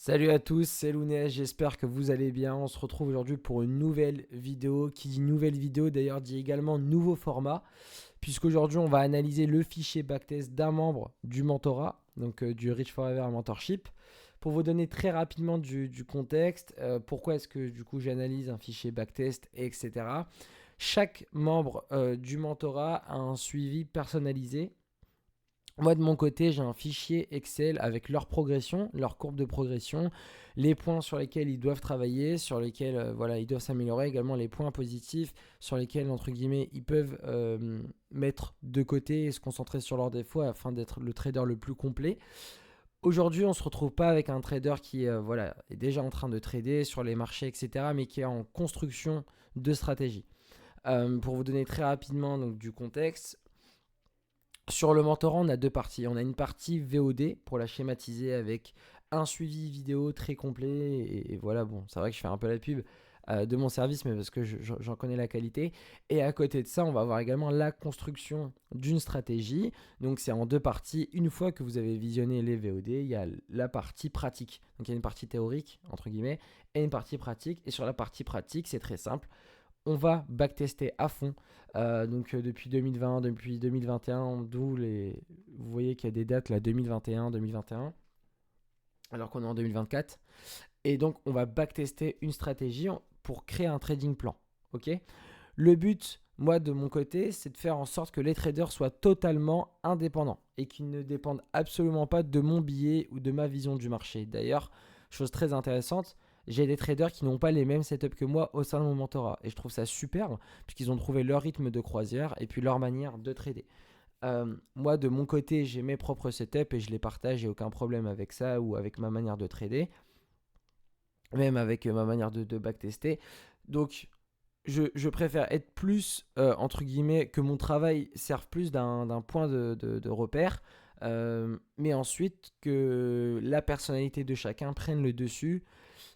Salut à tous, c'est Lounès, j'espère que vous allez bien. On se retrouve aujourd'hui pour une nouvelle vidéo. Qui dit nouvelle vidéo d'ailleurs dit également nouveau format, puisqu'aujourd'hui on va analyser le fichier backtest d'un membre du mentorat, donc du Rich Forever Mentorship. Pour vous donner très rapidement du contexte, pourquoi est-ce que du coup j'analyse un fichier backtest, etc. Chaque membre du mentorat a un suivi personnalisé. Moi, de mon côté, j'ai un fichier Excel avec leur progression, leur courbe de progression, les points sur lesquels ils doivent travailler, sur lesquels voilà, ils doivent s'améliorer, également les points positifs sur lesquels, entre guillemets, ils peuvent mettre de côté et se concentrer sur leurs défauts afin d'être le trader le plus complet. Aujourd'hui, on ne se retrouve pas avec un trader qui voilà, est déjà en train de trader sur les marchés, etc., mais qui est en construction de stratégie. Pour vous donner très rapidement donc, du contexte, sur le mentorat, on a deux parties. On a une partie VOD pour la schématiser avec un suivi vidéo très complet. Et voilà, bon, c'est vrai que je fais un peu la pub de mon service, mais parce que j'en connais la qualité. Et à côté de ça, on va avoir également la construction d'une stratégie. Donc c'est en deux parties. Une fois que vous avez visionné les VOD, il y a la partie pratique. Donc il y a une partie théorique, entre guillemets, et une partie pratique. Et sur la partie pratique, c'est très simple, on va backtester à fond. Depuis 2020, depuis 2021, d'où les. Vous voyez qu'il y a des dates là, 2021, 2021, alors qu'on est en 2024. Et donc, on va backtester une stratégie pour créer un trading plan. Ok. Le but, moi, de mon côté, c'est de faire en sorte que les traders soient totalement indépendants et qu'ils ne dépendent absolument pas de mon billet ou de ma vision du marché. D'ailleurs, chose très intéressante, j'ai des traders qui n'ont pas les mêmes setups que moi au sein de mon mentorat. Et je trouve ça super, puisqu'ils ont trouvé leur rythme de croisière et puis leur manière de trader. Moi, de mon côté, j'ai mes propres setups et je les partage, j'ai aucun problème avec ça ou avec ma manière de trader, même avec ma manière de backtester. Donc, je préfère être plus, entre guillemets, que mon travail serve plus d'un point de repère, mais ensuite que la personnalité de chacun prenne le dessus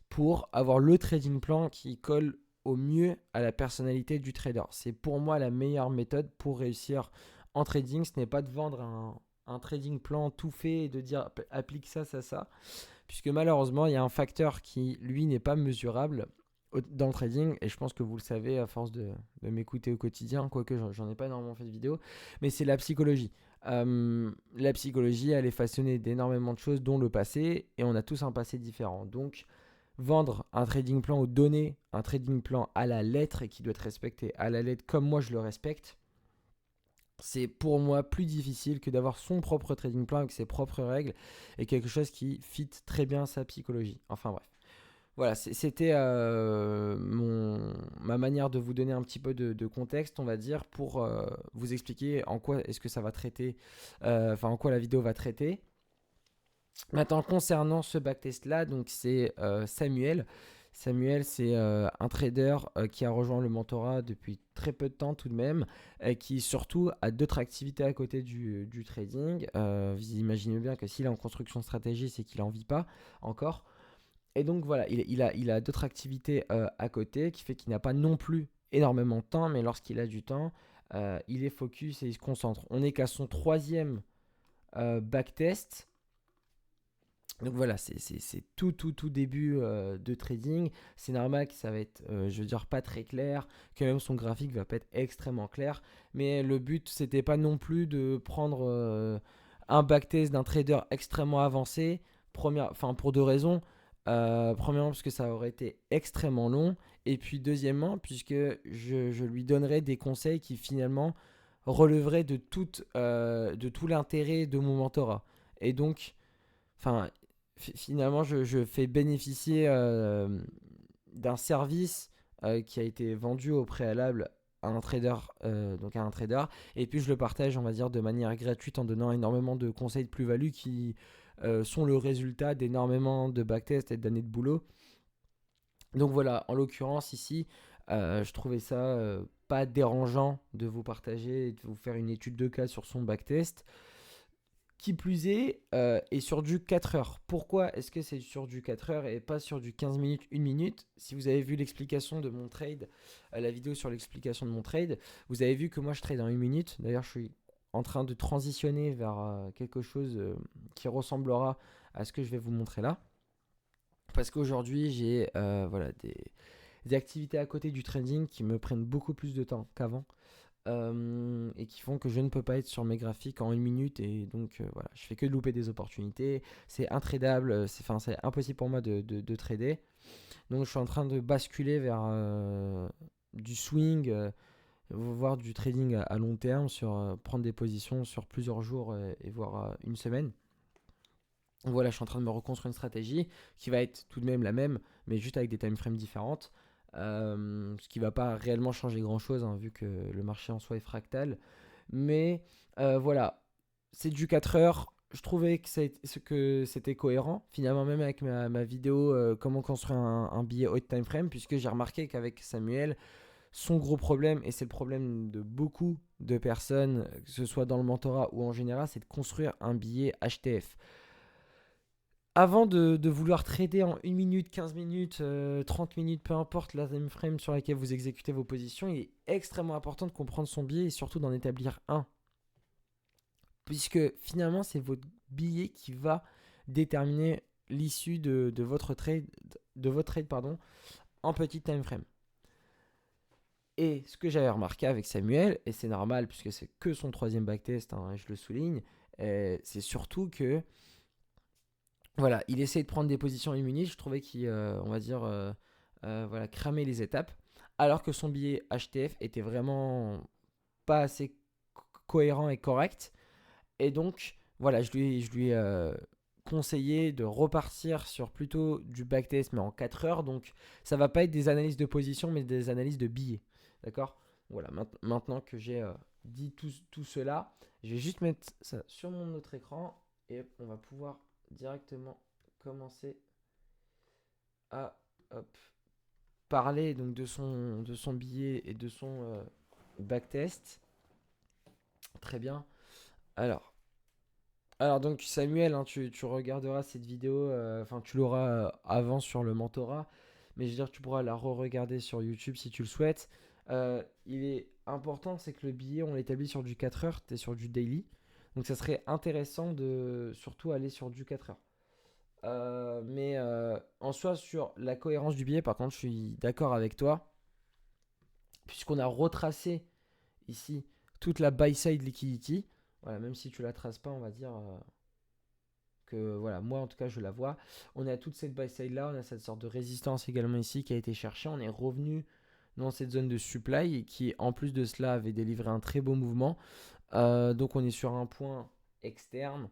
pour avoir le trading plan qui colle au mieux à la personnalité du trader. C'est pour moi la meilleure méthode pour réussir en trading. Ce n'est pas de vendre un trading plan tout fait et de dire applique ça, ça, ça. Puisque malheureusement, il y a un facteur qui, lui, n'est pas mesurable dans le trading. Et je pense que vous le savez à force de m'écouter au quotidien, quoique j'en ai pas énormément fait de vidéos. Mais c'est la psychologie. La psychologie, elle est façonnée d'énormément de choses, dont le passé. Et on a tous un passé différent. Donc, vendre un trading plan ou donner un trading plan à la lettre et qui doit être respecté à la lettre comme moi je le respecte, c'est pour moi plus difficile que d'avoir son propre trading plan avec ses propres règles et quelque chose qui fit très bien sa psychologie. Enfin bref. Voilà, c'était ma manière de vous donner un petit peu de contexte, on va dire, pour vous expliquer en quoi est-ce que ça va traiter, en quoi la vidéo va traiter. Maintenant, concernant ce backtest-là, donc c'est Samuel. Samuel, c'est un trader qui a rejoint le mentorat depuis très peu de temps tout de même, qui surtout a d'autres activités à côté du trading. Vous imaginez bien que s'il est en construction de stratégie, c'est qu'il n'en vit pas encore. Et donc voilà, il a d'autres activités à côté, qui fait qu'il n'a pas non plus énormément de temps, mais lorsqu'il a du temps, il est focus et il se concentre. On n'est qu'à son troisième backtest. Donc voilà, c'est tout début de trading. C'est normal que ça va être, je veux dire, pas très clair, que même son graphique va pas être extrêmement clair. Mais le but, c'était pas non plus de prendre un backtest d'un trader extrêmement avancé. Pour deux raisons. Premièrement, parce que ça aurait été extrêmement long. Et puis deuxièmement, puisque je lui donnerais des conseils qui finalement relèveraient de tout l'intérêt de mon mentorat. Et donc, enfin, finalement, je fais bénéficier d'un service qui a été vendu au préalable à un trader, et puis je le partage, on va dire, de manière gratuite en donnant énormément de conseils de plus-value qui sont le résultat d'énormément de backtests et d'années de boulot. Donc voilà, en l'occurrence ici, je trouvais ça pas dérangeant de vous partager et de vous faire une étude de cas sur son backtest. Qui plus est sur du 4 heures. Pourquoi est-ce que c'est sur du 4 heures et pas sur du 15 minutes, 1 minute? Si vous avez vu l'explication de mon trade, la vidéo sur l'explication de mon trade, vous avez vu que moi je trade en 1 minute. D'ailleurs, je suis en train de transitionner vers quelque chose qui ressemblera à ce que je vais vous montrer là. Parce qu'aujourd'hui, j'ai voilà, des activités à côté du trading qui me prennent beaucoup plus de temps qu'avant. Et qui font que je ne peux pas être sur mes graphiques en 1 minute. Et donc, voilà, je fais que de louper des opportunités. C'est intradable. C'est impossible pour moi de trader. Donc, je suis en train de basculer vers du swing, voire du trading à long terme, sur prendre des positions sur plusieurs jours et voire 1 semaine. Voilà, je suis en train de me reconstruire une stratégie qui va être tout de même la même, mais juste avec des time frames différentes. Ce qui ne va pas réellement changer grand-chose, hein, vu que le marché en soi est fractal. Mais voilà, c'est du 4 heures. Je trouvais que c'était cohérent, finalement, même avec ma vidéo comment construire un billet haute time frame, puisque j'ai remarqué qu'avec Samuel, son gros problème, et c'est le problème de beaucoup de personnes, que ce soit dans le mentorat ou en général, c'est de construire un billet HTF. Avant de vouloir trader en 1 minute, 15 minutes, 30 minutes, peu importe la time frame sur laquelle vous exécutez vos positions, il est extrêmement important de comprendre son billet et surtout d'en établir un. Puisque finalement, c'est votre billet qui va déterminer l'issue de votre trade pardon, en petit time frame. Et ce que j'avais remarqué avec Samuel, et c'est normal puisque c'est que son troisième backtest, hein, je le souligne, c'est surtout que voilà, il essaie de prendre des positions immunisées. Je trouvais qu'il, on va dire, voilà, cramait les étapes. Alors que son billet HTF était vraiment pas assez cohérent et correct. Et donc, voilà, je lui ai conseillé de repartir sur plutôt du backtest, mais en 4 heures. Donc, ça va pas être des analyses de position, mais des analyses de billets. D'accord. Voilà, maintenant que j'ai dit tout cela, je vais juste mettre ça sur mon autre écran et on va pouvoir directement commencer à hop, parler donc de son billet et de son backtest. Très bien. Alors, donc Samuel, hein, tu regarderas cette vidéo, enfin tu l'auras avant sur le mentorat, mais je veux dire tu pourras la re-regarder sur YouTube si tu le souhaites. Il est important, c'est que le billet on l'établit sur du 4 heures, tu es sur du daily, donc ça serait intéressant de surtout aller sur du 4 heures. Mais en soi, sur la cohérence du billet, par contre, je suis d'accord avec toi, puisqu'on a retracé ici toute la buy-side liquidity. Voilà, même si tu la traces pas, on va dire que voilà, moi en tout cas, je la vois. On a toute cette buy-side là, on a cette sorte de résistance également ici qui a été cherchée. On est revenu dans cette zone de supply qui, en plus de cela, avait délivré un très beau mouvement. Donc, on est sur un point externe.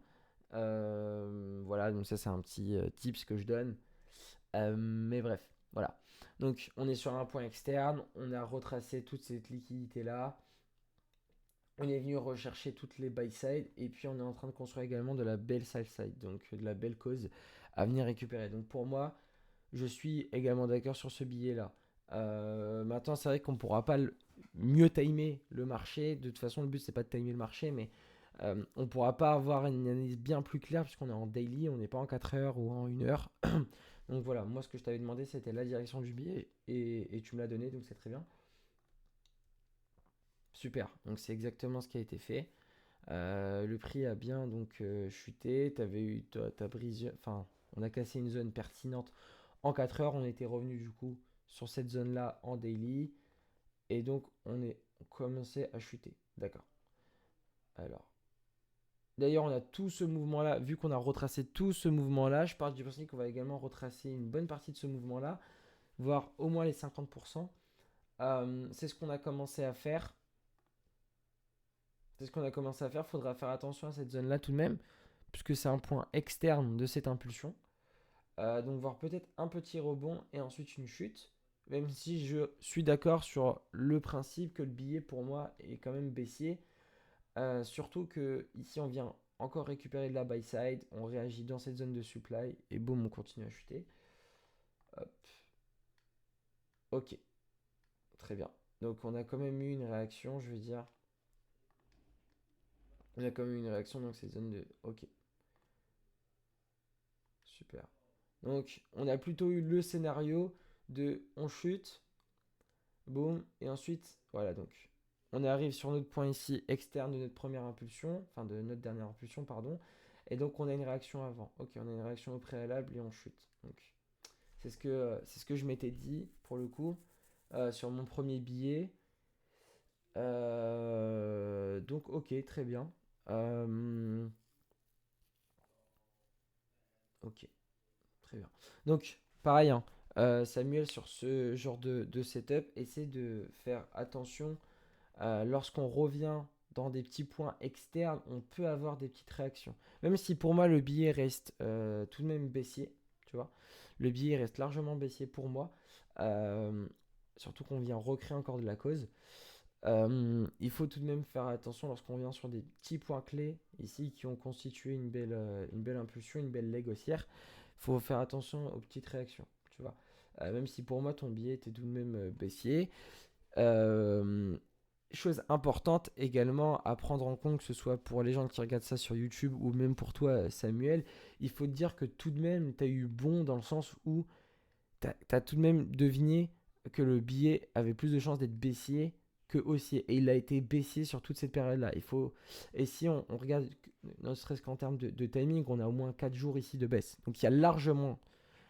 Voilà, donc ça, c'est un petit tips que je donne. Mais bref, voilà. Donc on est sur un point externe, on a retracé toute cette liquidité-là, on est venu rechercher toutes les buy side et puis on est en train de construire également de la belle sell side, donc de la belle cause à venir récupérer. Donc pour moi, je suis également d'accord sur ce billet-là. Maintenant, c'est vrai qu'on ne pourra pas mieux timer le marché. De toute façon, le but, c'est pas de timer le marché, mais on ne pourra pas avoir une analyse bien plus claire puisqu'on est en daily, on n'est pas en 4 heures ou en 1 heure. Donc voilà, moi, ce que je t'avais demandé, c'était la direction du billet et tu me l'as donné, donc c'est très bien. Super, donc c'est exactement ce qui a été fait. Le prix a bien donc chuté. T'avais eu ta brise, enfin, on a cassé une zone pertinente en 4 heures. On était revenu du coup sur cette zone-là en daily. Et donc, on commençait à chuter. D'accord. Alors, d'ailleurs, on a tout ce mouvement-là. Vu qu'on a retracé tout ce mouvement-là, je pars du principe qu'on va également retracer une bonne partie de ce mouvement-là, voire au moins les 50%. C'est ce qu'on a commencé à faire. C'est ce qu'on a commencé à faire. Il faudra faire attention à cette zone-là tout de même, puisque c'est un point externe de cette impulsion. Donc voir peut-être un petit rebond et ensuite une chute. Même si je suis d'accord sur le principe que le billet pour moi est quand même baissier. Surtout que ici on vient encore récupérer de la buy side, on réagit dans cette zone de supply et boum on continue à chuter. Hop. Ok, très bien. Donc on a quand même eu une réaction, je veux dire. On a quand même eu une réaction donc cette zone de. Ok, super. Donc on a plutôt eu le scénario de on chute, boum, et ensuite, voilà, donc on arrive sur notre point ici externe de notre première impulsion, enfin de notre dernière impulsion, pardon, et donc on a une réaction avant. Ok, on a une réaction au préalable et on chute. Donc C'est ce que je m'étais dit pour le coup sur mon premier billet. Donc ok, très bien. Euh, ok, très bien. Donc pareil, hein, Samuel, sur ce genre de setup, essaie de faire attention. Lorsqu'on revient dans des petits points externes, on peut avoir des petites réactions. Même si pour moi le billet reste tout de même baissier, tu vois. Le billet reste largement baissier pour moi. Euh, Surtout qu'on vient recréer encore de la cause. Il faut tout de même faire attention lorsqu'on vient sur des petits points clés ici qui ont constitué une belle impulsion, une belle leg haussière. Il faut faire attention aux petites réactions, tu vois. Même si pour moi ton billet était tout de même baissier. Euh, Chose importante également à prendre en compte, que ce soit pour les gens qui regardent ça sur YouTube ou même pour toi Samuel, il faut te dire que tout de même tu as eu bon dans le sens où tu as tout de même deviné que le billet avait plus de chances d'être baissier que haussier. Et il a été baissier sur toute cette période-là. Et si on regarde, ne serait-ce qu'en termes de timing, on a au moins 4 jours ici de baisse. Donc il y a largement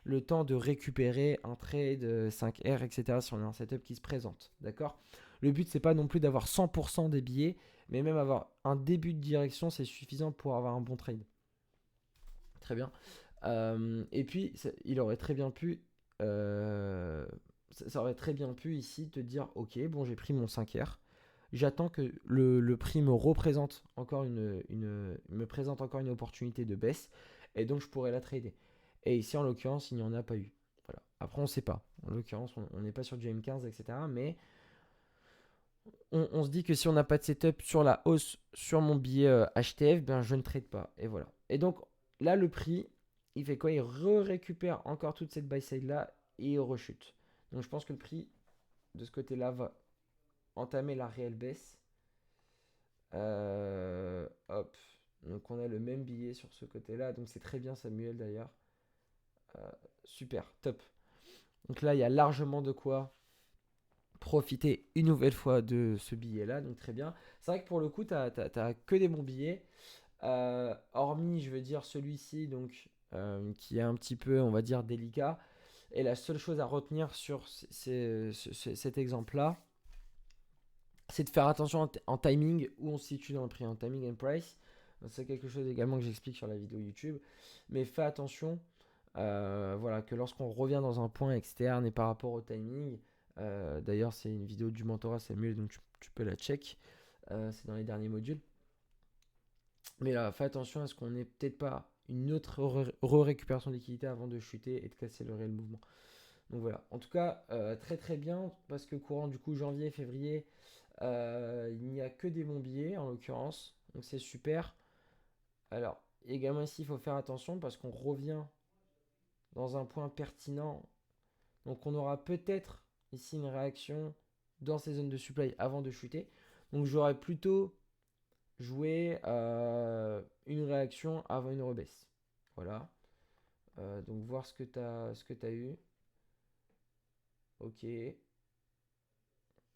le temps de récupérer un trade 5R, etc. si on a un setup qui se présente. D'accord. Le but, c'est pas non plus d'avoir 100% des billets, mais même avoir un début de direction, c'est suffisant pour avoir un bon trade. Très bien. Et puis, il aurait très bien pu, ça aurait très bien pu ici te dire, ok, bon, j'ai pris mon 5R. J'attends que le prix me représente encore me présente encore une opportunité de baisse, et donc je pourrais la trader. Et ici, en l'occurrence, il n'y en a pas eu. Voilà. Après, on ne sait pas. En l'occurrence, on n'est pas sur du M15, etc. Mais on se dit que si on n'a pas de setup sur la hausse sur mon billet HTF, ben je ne trade pas. Et voilà. Et donc là, le prix, il fait quoi? Il récupère encore toute cette buy side là et il rechute. Donc je pense que le prix de ce côté-là va entamer la réelle baisse. Hop. Donc on a le même billet sur ce côté-là. Donc c'est très bien Samuel d'ailleurs. Super, top. Donc là, il y a largement de quoi profiter une nouvelle fois de ce billet-là. Donc très bien. C'est vrai que pour le coup, tu n'as que des bons billets. Hormis, je veux dire, celui-ci, donc qui est un petit peu, on va dire, délicat. Et la seule chose à retenir sur cet exemple-là, c'est de faire attention en timing, où on se situe dans le prix, en timing and price. C'est quelque chose également que j'explique sur la vidéo YouTube. Mais fais attention, voilà, que lorsqu'on revient dans un point externe et par rapport au timing, d'ailleurs c'est une vidéo du mentorat Samuel, donc tu peux la check, c'est dans les derniers modules. Mais là, fais attention à ce qu'on n'ait peut-être pas une autre récupération de liquidité avant de chuter et de casser le réel mouvement. Donc voilà, en tout cas, très très bien, parce que courant du coup janvier, février, il n'y a que des bons billets en l'occurrence, donc c'est super. Alors, également ici, il faut faire attention parce qu'on revient dans un point pertinent. Donc on aura peut-être ici une réaction dans ces zones de supply avant de chuter. Donc j'aurais plutôt joué une réaction avant une rebaisse. Voilà. Donc voir ce que tu as eu. Ok.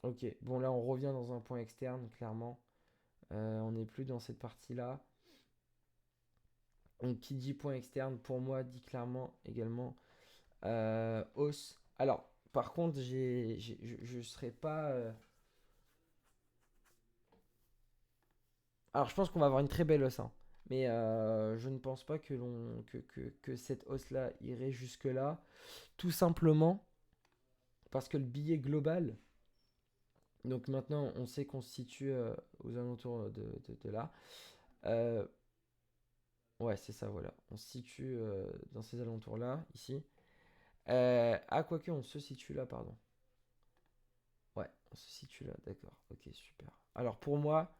Ok. Bon là on revient dans un point externe, clairement. On n'est plus dans cette partie-là. Donc qui dit point externe pour moi dit clairement également hausse. Alors par contre je ne serais pas... Alors je pense qu'on va avoir une très belle hausse, hein. Mais je ne pense pas que cette hausse-là irait jusque-là. Tout simplement parce que le billet global, donc maintenant on sait qu'on se situe aux alentours de là. Euh, ouais, c'est ça, voilà. On se situe dans ces alentours-là, ici. Quoique on se situe là, pardon. Ouais, on se situe là, d'accord. Ok, super. Alors pour moi,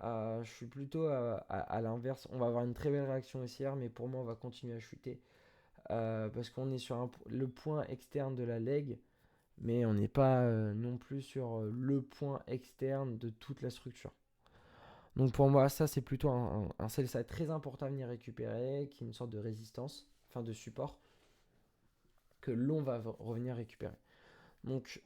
je suis plutôt à l'inverse. On va avoir une très belle réaction haussière, mais pour moi, on va continuer à chuter. Parce qu'on est sur le point externe de la leg, mais on n'est pas non plus sur le point externe de toute la structure. Donc pour moi, ça, c'est plutôt un sell side très important à venir récupérer, qui est une sorte de résistance, enfin de support, que l'on va revenir récupérer. Donc,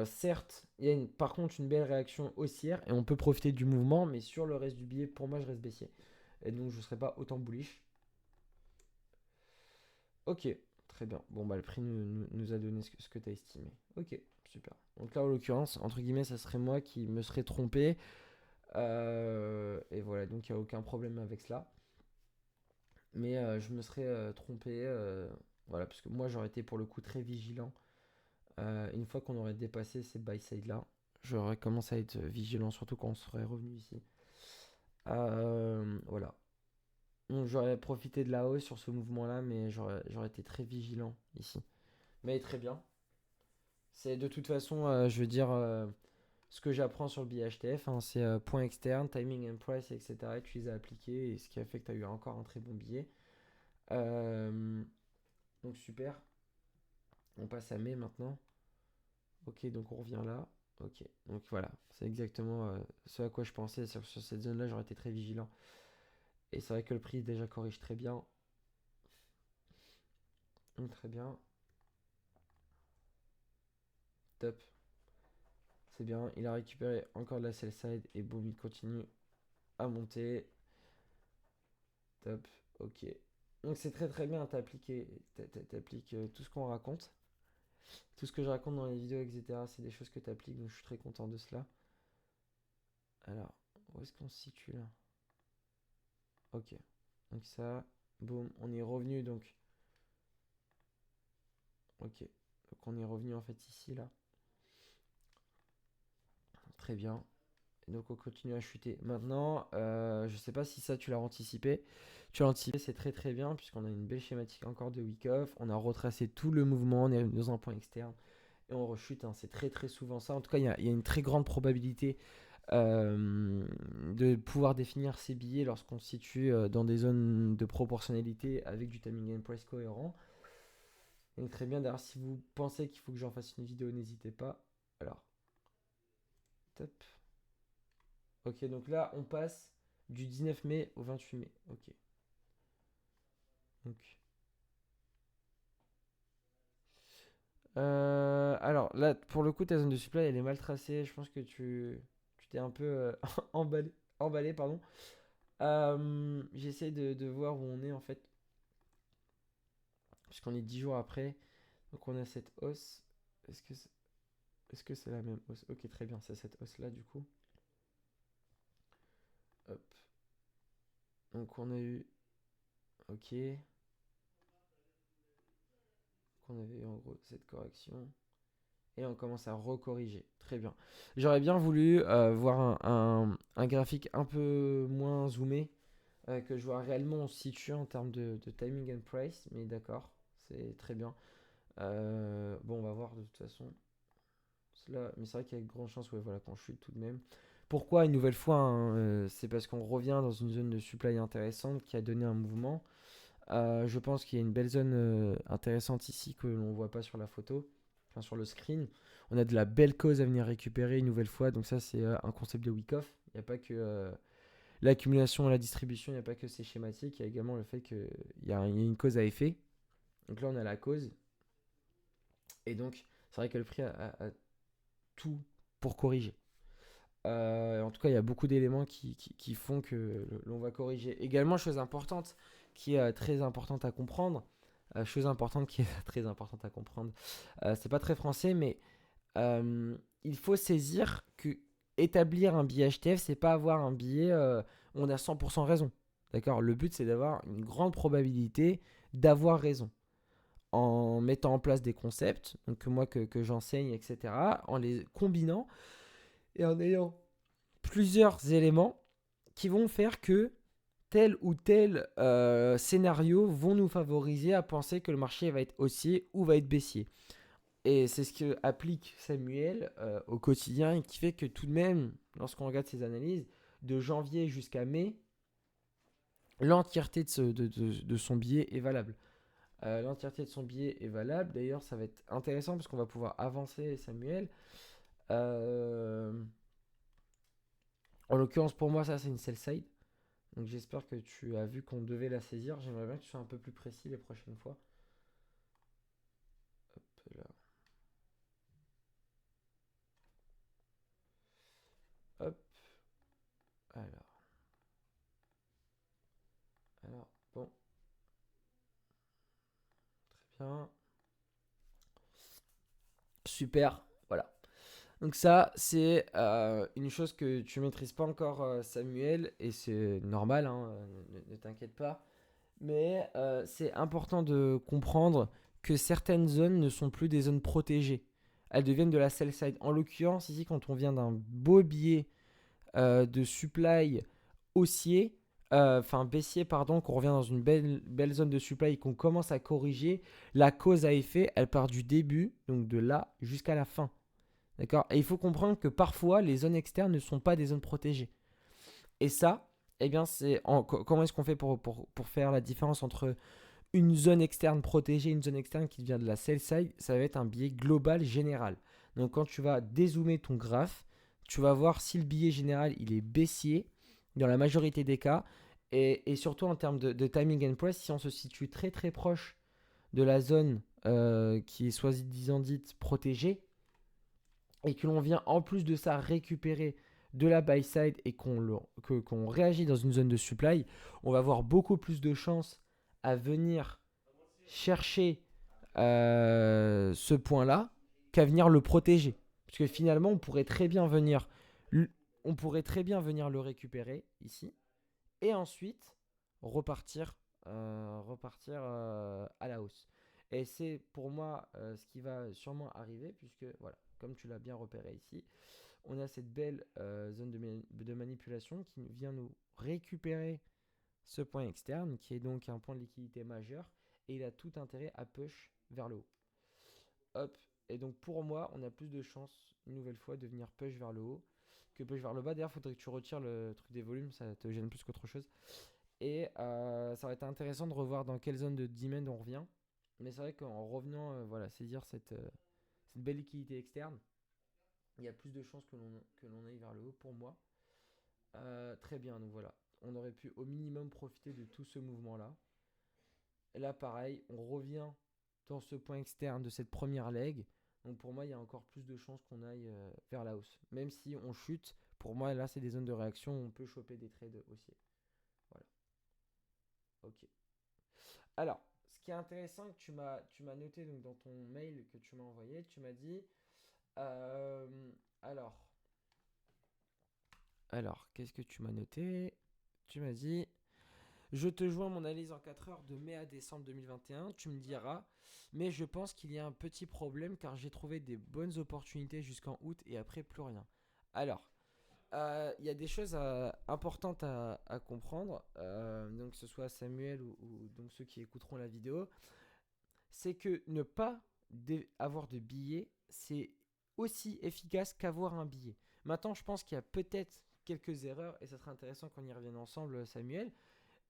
certes, il y a par contre une belle réaction haussière et on peut profiter du mouvement, mais sur le reste du billet, pour moi, je reste baissier. Et donc, je ne serai pas autant bullish. Ok, Très bien. Bon, bah, le prix nous a donné ce que tu as estimé. Ok, super. Donc là, en l'occurrence, entre guillemets, ça serait moi qui me serais trompé. Et voilà, donc il n'y a aucun problème avec cela. Mais je me serais trompé. Voilà, parce que moi, j'aurais été pour le coup très vigilant. Une fois qu'on aurait dépassé ces buy-side là, j'aurais commencé à être vigilant, surtout quand on serait revenu ici. Voilà. Donc j'aurais profité de la hausse sur ce mouvement-là, mais j'aurais été très vigilant ici. Mais très bien. C'est de toute façon, je veux dire, ce que j'apprends sur le BHTF, hein, c'est point externe, timing and price, etc. Et tu les as appliqués, et ce qui a fait que tu as eu encore un très bon billet. Euh, donc super. On passe à mai maintenant. Ok, donc on revient là. Ok, donc voilà, c'est exactement ce à quoi je pensais. Sur cette zone-là, j'aurais été très vigilant. Et c'est vrai que le prix déjà corrige très bien. Très bien. Top. C'est bien. Il a récupéré encore de la sell side. Et boum, il continue à monter. Top. Ok. Donc c'est très très bien. T'appliques tout ce qu'on raconte. Tout ce que je raconte dans les vidéos, etc. C'est des choses que t'appliques. Donc je suis très content de cela. Alors, où est-ce qu'on se situe là? Ok. Donc ça, boum, on est revenu donc. Ok. Donc on est revenu en fait ici là. Très bien. Et donc on continue à chuter. Maintenant, je sais pas si ça tu l'as anticipé. Tu l'as anticipé, c'est très très bien puisqu'on a une belle schématique encore de week off. On a retracé tout le mouvement, on est dans un point externe et on rechute. Hein. C'est très très souvent ça. En tout cas, il y a une très grande probabilité de pouvoir définir ces billets lorsqu'on se situe dans des zones de proportionnalité avec du timing and price cohérent. Donc très bien. D'ailleurs, si vous pensez qu'il faut que j'en fasse une vidéo, n'hésitez pas. Alors, top. Ok, donc là, on passe du 19 mai au 28 mai. Ok. Donc, alors là, pour le coup, ta zone de supply, elle est mal tracée. Je pense que tu t'es un peu emballé, pardon. J'essaie de voir où on est en fait, puisqu'on est 10 jours après. Donc on a cette hausse. Est-ce que c'est est-ce que c'est la même hausse? Ok, très bien, c'est cette hausse là du coup. Hop. Donc on a eu. Ok. Donc on avait eu en gros cette correction. Et on commence à recorriger. Très bien. J'aurais bien voulu voir un graphique un peu moins zoomé, que je vois réellement on se situe en termes de timing and price, mais d'accord, c'est très bien. Bon, on va voir de toute façon. Là, mais c'est vrai qu'il y a de grandes chances, ouais, voilà, qu'on chute tout de même. Pourquoi une nouvelle fois hein, c'est parce qu'on revient dans une zone de supply intéressante qui a donné un mouvement. Je pense qu'il y a une belle zone intéressante ici que l'on voit pas sur la photo, enfin sur le screen. On a de la belle cause à venir récupérer une nouvelle fois, donc ça c'est un concept de week off. Il n'y a pas que l'accumulation et la distribution, il n'y a pas que ces schématiques, il y a également le fait qu'il y a une cause à effet. Donc là on a la cause, et donc c'est vrai que le prix a tout pour corriger. En tout cas, il y a beaucoup d'éléments qui font que l'on va corriger. Également, chose importante qui est très importante à comprendre, chose importante qui est très importante à comprendre, c'est pas très français, mais il faut saisir que établir un billet HTF, c'est pas avoir un billet où on a 100% raison. D'accord. Le but, c'est d'avoir une grande probabilité d'avoir raison. En mettant en place des concepts, donc que moi que j'enseigne, etc., en les combinant et en ayant plusieurs éléments qui vont faire que tel ou tel scénario vont nous favoriser à penser que le marché va être haussier ou va être baissier. Et c'est ce que applique Samuel au quotidien et qui fait que tout de même, lorsqu'on regarde ses analyses, de janvier jusqu'à mai, l'entièreté de son billet est valable. L'entièreté de son billet est valable. D'ailleurs, ça va être intéressant parce qu'on va pouvoir avancer Samuel. Euh, En l'occurrence, pour moi, ça, c'est une sell side. Donc j'espère que tu as vu qu'on devait la saisir. J'aimerais bien que tu sois un peu plus précis les prochaines fois. Hop là. Hop. Alors. Alors. Bon. Tiens. Super. Voilà. Donc ça, c'est une chose que tu maîtrises pas encore, Samuel, et c'est normal, hein, ne t'inquiète pas. Mais c'est important de comprendre que certaines zones ne sont plus des zones protégées. Elles deviennent de la sell side. En l'occurrence, ici, quand on vient d'un beau biais de supply haussier, enfin baissier, pardon, qu'on revient dans une belle zone de supply et qu'on commence à corriger, la cause à effet, elle part du début, donc de là jusqu'à la fin. D'accord. Et il faut comprendre que parfois, les zones externes ne sont pas des zones protégées. Et ça, eh bien, comment est-ce qu'on fait pour faire la différence entre une zone externe protégée et une zone externe qui vient de la sell side? Ça va être un biais global général. Donc, quand tu vas dézoomer ton graphe, tu vas voir si le biais général il est baissier dans la majorité des cas. Et surtout en termes de timing and price, si on se situe très très proche de la zone qui est soi-disant dite protégée, et que l'on vient en plus de ça récupérer de la buy side et qu'on réagit dans une zone de supply, on va avoir beaucoup plus de chances à venir chercher ce point-là qu'à venir le protéger. Parce que finalement, on pourrait très bien venir le récupérer ici et ensuite repartir à la hausse. Et c'est pour moi ce qui va sûrement arriver, puisque voilà, comme tu l'as bien repéré ici, on a cette belle zone de manipulation qui vient nous récupérer ce point externe, qui est donc un point de liquidité majeur, et il a tout intérêt à push vers le haut. Hop. Et donc pour moi, on a plus de chances, une nouvelle fois, de venir push vers le haut que push vers le bas. D'ailleurs, il faudrait que tu retires le truc des volumes, ça te gêne plus qu'autre chose. Et ça va être intéressant de revoir dans quelle zone de demand on revient. Mais c'est vrai qu'en revenant, voilà, saisir cette belle liquidité externe, il y a plus de chances que l'on aille vers le haut pour moi. Très bien, donc voilà. On aurait pu au minimum profiter de tout ce mouvement-là. Et là, pareil, on revient dans ce point externe de cette première leg. Donc pour moi, il y a encore plus de chances qu'on aille vers la hausse. Même si on chute, pour moi, là, c'est des zones de réaction où on peut choper des trades haussiers. Voilà. Ok. Alors, ce qui est intéressant que tu m'as noté donc, dans ton mail que tu m'as envoyé, tu m'as dit euh, alors, qu'est-ce que tu m'as noté? Tu m'as dit je te joins mon analyse en 4 heures de mai à décembre 2021. Tu me diras, mais je pense qu'il y a un petit problème car j'ai trouvé des bonnes opportunités jusqu'en août et après plus rien. Alors, il y a des choses importantes à comprendre, donc que ce soit Samuel ou donc ceux qui écouteront la vidéo, c'est que ne pas avoir de billets, c'est aussi efficace qu'avoir un billet. Maintenant, je pense qu'il y a peut-être quelques erreurs et ça serait intéressant qu'on y revienne ensemble, Samuel,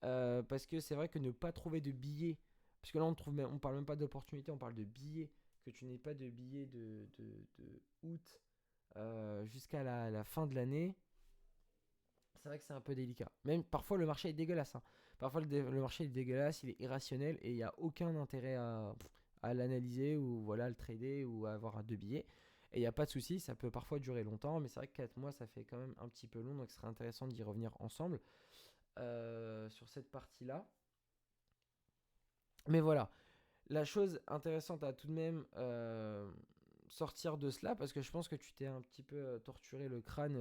parce que c'est vrai que ne pas trouver de billets, parce que là on parle même pas d'opportunité, on parle de billets, que tu n'aies pas de billets de août jusqu'à la fin de l'année, c'est vrai que c'est un peu délicat. Même parfois le marché est dégueulasse, hein. Parfois le marché est dégueulasse, il est irrationnel et il n'y a aucun intérêt à l'analyser ou voilà, à le trader ou à avoir deux billets. Et il n'y a pas de souci, ça peut parfois durer longtemps, mais c'est vrai que 4 mois ça fait quand même un petit peu long, donc ce serait intéressant d'y revenir ensemble sur cette partie-là. Mais voilà, la chose intéressante à tout de même sortir de cela, parce que je pense que tu t'es un petit peu torturé le crâne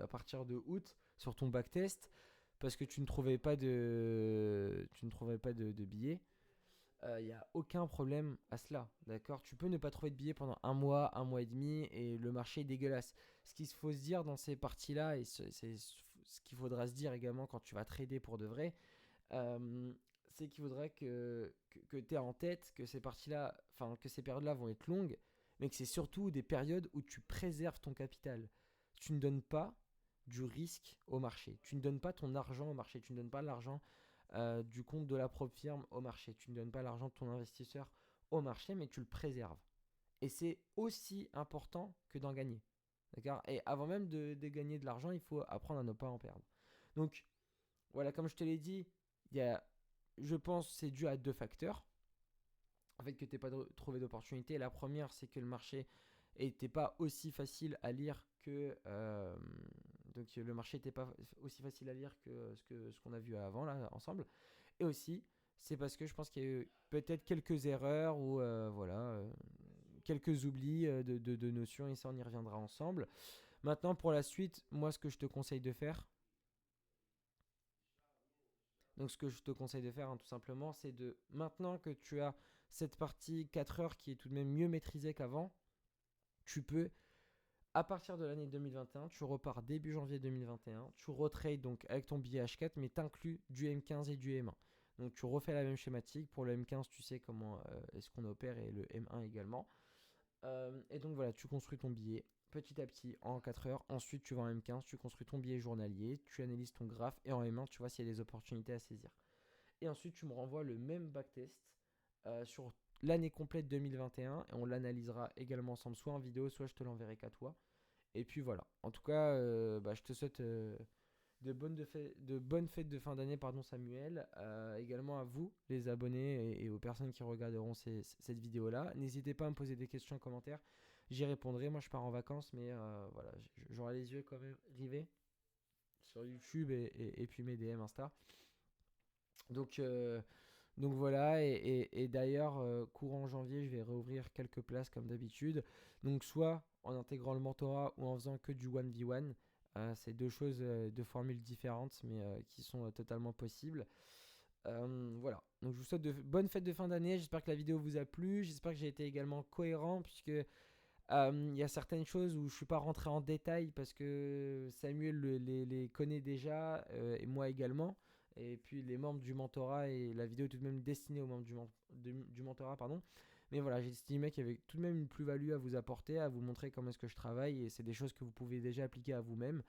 à partir de août sur ton backtest, parce que tu ne trouvais pas de billets. Il n'y a aucun problème à cela, d'accord? Tu peux ne pas trouver de billets pendant un mois et demi, et le marché est dégueulasse. Ce qu'il faut se dire dans ces parties-là, et c'est ce qu'il faudra se dire également quand tu vas trader pour de vrai, euh, c'est qu'il faudrait que tu aies en tête que ces parties-là, enfin que ces périodes-là vont être longues, mais que c'est surtout des périodes où tu préserves ton capital. Tu ne donnes pas du risque au marché. Tu ne donnes pas ton argent au marché. Tu ne donnes pas l'argent du compte de la propre firme au marché. Tu ne donnes pas l'argent de ton investisseur au marché, mais tu le préserves. Et c'est aussi important que d'en gagner. D'accord? Et avant même de gagner de l'argent, il faut apprendre à ne pas en perdre. Donc, voilà, comme je te l'ai dit, il y a, je pense que c'est dû à deux facteurs. En fait, que tu n'aies pas trouvé d'opportunité. La première, c'est que le marché n'était pas aussi facile à lire que. Donc, le marché n'était pas aussi facile à lire que ce qu'on a vu avant, là, ensemble. Et aussi c'est parce que je pense qu'il y a eu peut-être quelques erreurs ou voilà, quelques oublis de notions et ça on y reviendra ensemble. Maintenant pour la suite, moi ce que je te conseille de faire, donc ce que je te conseille de faire tout simplement, c'est de, maintenant que tu as cette partie 4 heures qui est tout de même mieux maîtrisée qu'avant, tu peux, à partir de l'année 2021, tu repars début janvier 2021, tu retrades donc avec ton billet H4, mais t'inclus du M15 et du M1. Donc tu refais la même schématique. Pour le M15, tu sais comment est-ce qu'on opère et le M1 également. Et donc voilà, tu construis ton billet petit à petit en 4 heures. Ensuite, tu vas en M15, tu construis ton billet journalier, tu analyses ton graphe et en M1, tu vois s'il y a des opportunités à saisir. Et ensuite, tu me renvoies le même backtest sur l'année complète 2021 et on l'analysera également ensemble, soit en vidéo, soit je te l'enverrai qu'à toi. Et puis voilà. En tout cas, je te souhaite de bonnes fêtes de fin d'année, pardon Samuel. Également à vous, les abonnés et aux personnes qui regarderont cette vidéo-là. N'hésitez pas à me poser des questions en commentaire. J'y répondrai. Moi, je pars en vacances, mais voilà, j'aurai les yeux quand même rivés sur YouTube et puis mes DM Insta. Donc, voilà, et d'ailleurs, courant janvier, je vais réouvrir quelques places comme d'habitude. Donc, soit en intégrant le mentorat ou en faisant que du 1v1. C'est deux choses, deux formules différentes, mais qui sont totalement possibles. Voilà, donc je vous souhaite de bonnes fêtes de fin d'année. J'espère que la vidéo vous a plu. J'espère que j'ai été également cohérent, puisque il y a certaines choses où je ne suis pas rentré en détail parce que Samuel les connaît déjà et moi également. Et puis les membres du mentorat et la vidéo est tout de même destinée aux membres du mentorat, pardon. Mais voilà, j'ai estimé qu'il y avait tout de même une plus-value à vous apporter, à vous montrer comment est-ce que je travaille. Et c'est des choses que vous pouvez déjà appliquer à vous-même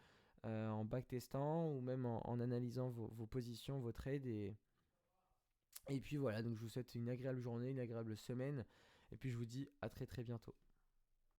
en backtestant ou même en analysant vos positions, vos trades. Et puis voilà, donc je vous souhaite une agréable journée, une agréable semaine. Et puis je vous dis à très très bientôt.